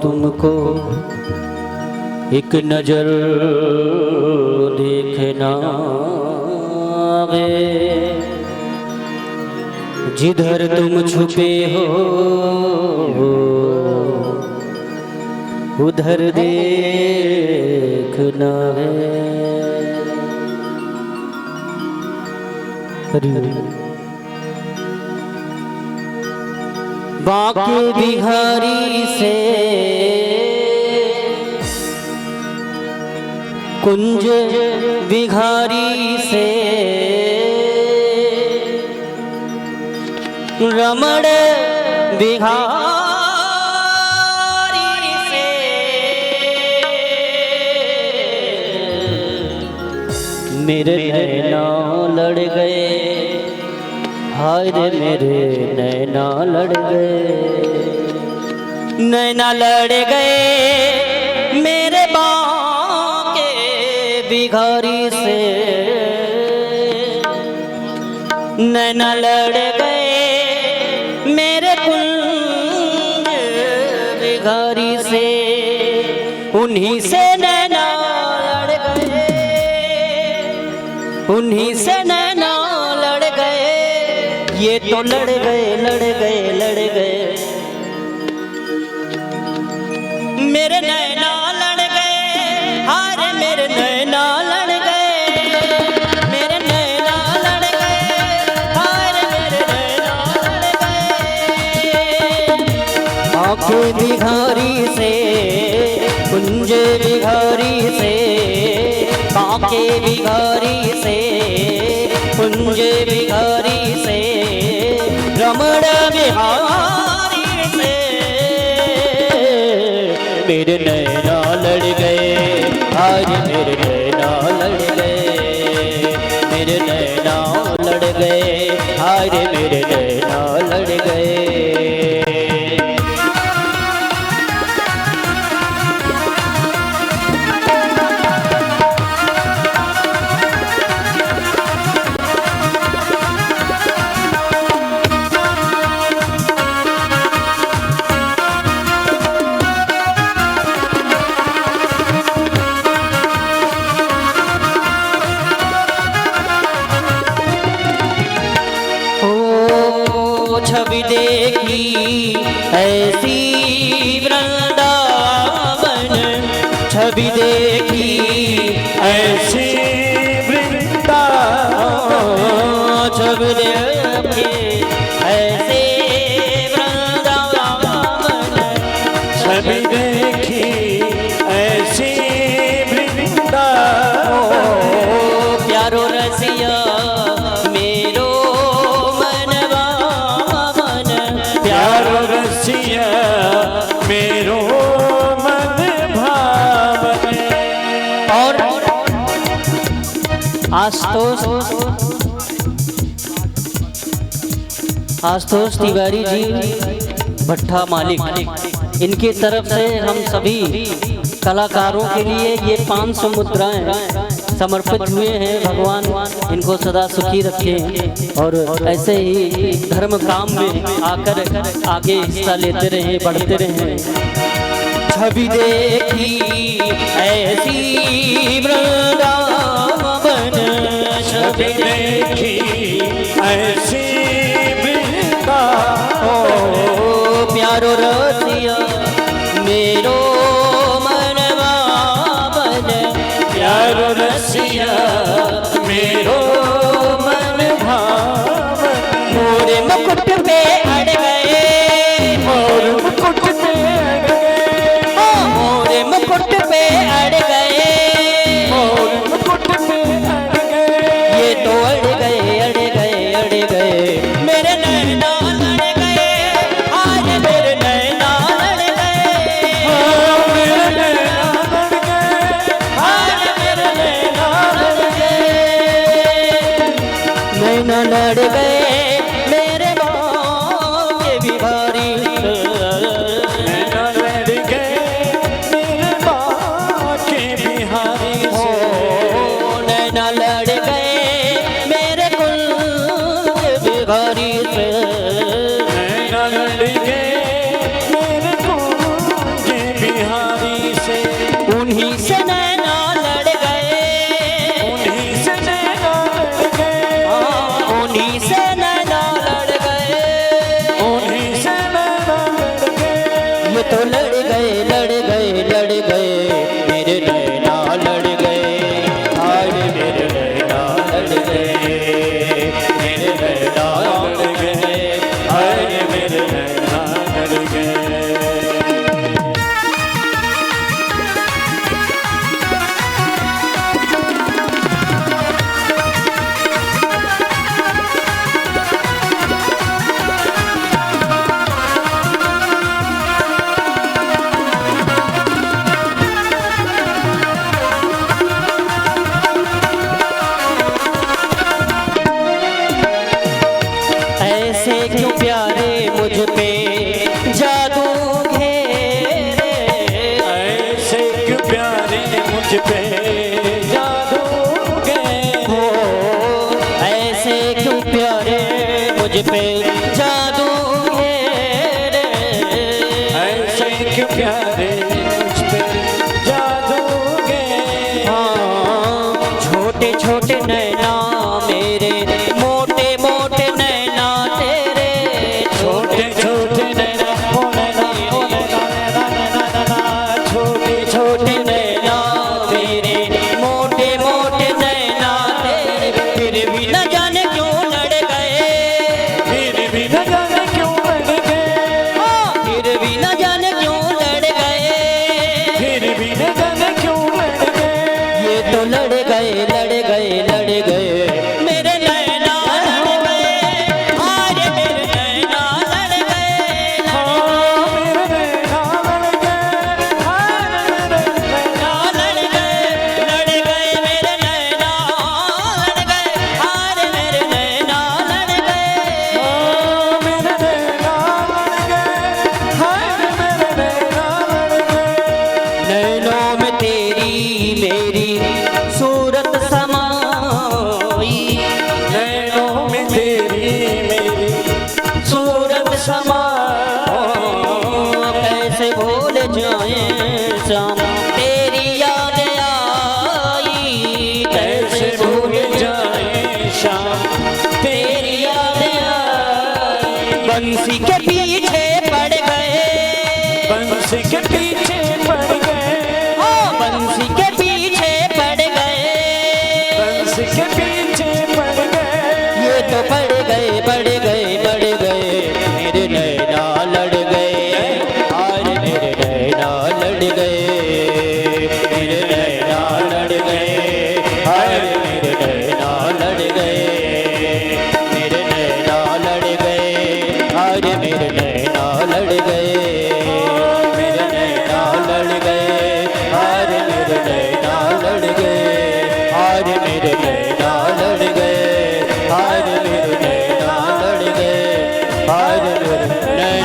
तुमको एक नजर देखना है, जिधर तुम छुपे हो उधर देखना है। बांके बिहारी से कुंज बिहारी से रमण बिहारी से मेरे नैना लड़ गए, हाय रे मेरे नैना लड़ गए, नैना लड़ गए मेरे बांके बिहारी से, नैना लड़ गए मेरे कुंज बिहारी से, उन्हीं से नैना लड़ गए, उन्हीं से नैना लड़ गए, ये तो लड़ गए लड़ गए लड़ गए मेरे नैना लड़ गए, हाय मेरे नैना लड़ गए, मेरे नैना लड़ गए, हाय मेरे नैना लड़ गए। आंखें बिहारी से कुंज बिहारी से, बांके बिहारी से कुंज बिहारी से रमण बिहारी से मेरे नैना लड़ गए, आज मेरे नैना लड़ गए, मेरे नैना लड़ गए, आज मेरे नैना लड़ गए। छवि देखी ऐसी वृंदावन, छवि देखी ऐसी वृंदावन, छवि देखी ऐसे वृंदावन, छवि देखी ऐसी वृंदावन, प्यारो रसिया मेरो मेरो मन भावन। और आशुतोष तिवारी जी भट्टा मालिक, इनकी तरफ से हम सभी कलाकारों के लिए ये 500 मुद्राएं समर्पित हुए हैं। भगवान इनको सदा सुखी रखें और ऐसे ही धर्म काम में आकर आगे हिस्सा लेते रहें, बढ़ते रहें। छवि देखी ऐसी वृंदावन, छवि देखी ऐसी वृंदावन, प्यारो रसिया मेरो मन भावन, प्यारो रसिया मेरो मन भावन, मोरे मुकुट पे अड़ गए, मोरे मुकुट पे अड़ गए, मोरे मुकुट पे अड़ गए, मोरे मुकुट पे अड़ गए, ये तो अड़ गए अड़ गए अड़ गए मेरे नैना लड़ गए, आज मेरे नैना लड़ गए, मेरे नैना लड़ गए, आज मेरे नैना लड़ गए, नैना लड़ गए मेरे बांके बिहारी से, मुझ पे जादू घेरे, ऐसे क्यों प्यारे मुझ पे जादू घेरे। हाँ छोटे छोटे नैना मेरे, मोटे मोटे नैना तेरे, छोटे छोटे नैना ओ नैना ओ नैना नैना नैना, छोटे छोटे नैना तेरे, मोटे मोटे नैना तेरे, फिर भी न जाने क्यों लड़ गए, फिर भी न जाने क्यों लड़ गए, फिर भी न जाने क्यों लड़ गए, फिर भी न जाने क्यों लड़ गए। ये तो लड़ गए लड़ गए लड़ गए मेरे नैना लड़ गए, आज मेरे नैना लड़ गए, हाँ मेरे नैना लड़ गए, हाँ मेरे नैना लड़ गए मेरे नैना लड़ गए, आज मेरे नैना लड़ गए। हाँ मेरे नैना लड़ गए, हाँ मेरे नैना लड़ गए। नैनों में तेरी मेरी सूरत समाई, नैनों में तेरी मेरी सूरत समाई, कैसे भूल जाए शाम तेरी याद आई, कैसे भूल जाए शाम तेरी याद आई। बंसी के पीछे पड़ गए, बंसी के पीछे पड़ गए, बंसी के पीछे पड़ गए, बंसी के पीछे पड़ गए। ये तो पड़ गए पड़ गए पड़ गए मेरे नैना लड़ गए, आज मेरे नैना लड़ गए, मेरे नैना लड़ गए, आज मेरे नैना लड़ गए, मेरे नैना लड़ गए, आज मेरे नैना लड़ गए, मेरे नैना लड़ गए, आज मेरे नैना लड़ गए, आज मेरे नैना लड़ गए, आज मेरे नैना लड़ गए, आज मेरे नैना